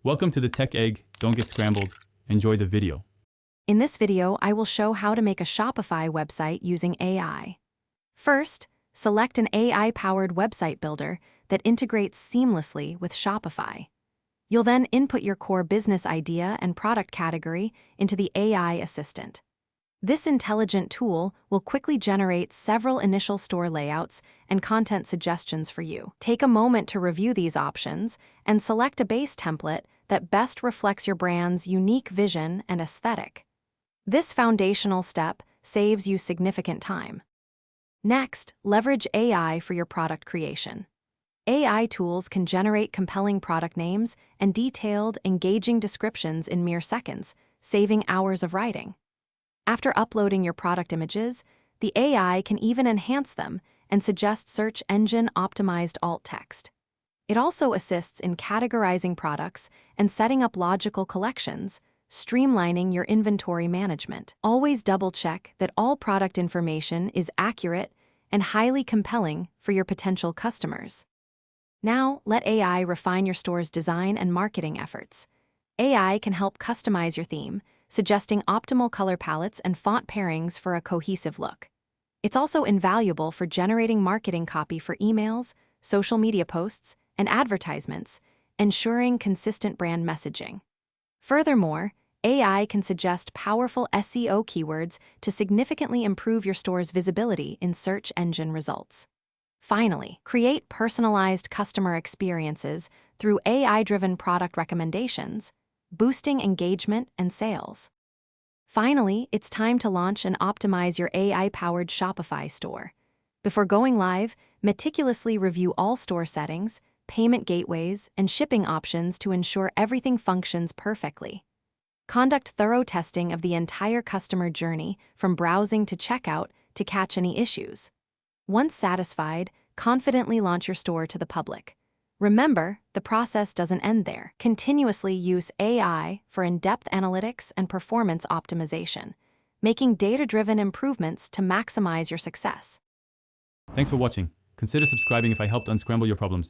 Welcome to the Tech Egg. Don't get scrambled. Enjoy the video. In this video, I will show how to make a Shopify website using AI. First, select an AI-powered website builder that integrates seamlessly with Shopify. You'll then input your core business idea and product category into the AI assistant. This intelligent tool will quickly generate several initial store layouts and content suggestions for you. Take a moment to review these options and select a base template that best reflects your brand's unique vision and aesthetic. This foundational step saves you significant time. Next, leverage AI for your product creation. AI tools can generate compelling product names and detailed, engaging descriptions in mere seconds, saving hours of writing. After uploading your product images, the AI can even enhance them and suggest search engine-optimized alt text. It also assists in categorizing products and setting up logical collections, streamlining your inventory management. Always double-check that all product information is accurate and highly compelling for your potential customers. Now, let AI refine your store's design and marketing efforts. AI can help customize your theme, suggesting optimal color palettes and font pairings for a cohesive look. It's also invaluable for generating marketing copy for emails, social media posts, and advertisements, ensuring consistent brand messaging. Furthermore, AI can suggest powerful SEO keywords to significantly improve your store's visibility in search engine results. Finally, create personalized customer experiences through AI-driven product recommendations, boosting engagement and sales. Finally, it's time to launch and optimize your AI-powered Shopify store. Before going live, meticulously review all store settings, payment gateways, and shipping options to ensure everything functions perfectly. Conduct thorough testing of the entire customer journey, from browsing to checkout, to catch any issues. Once satisfied, confidently launch your store to the public. Remember, the process doesn't end there. Continuously use AI for in-depth analytics and performance optimization, making data-driven improvements to maximize your success. Thanks for watching. Consider subscribing if I helped unscramble your problems.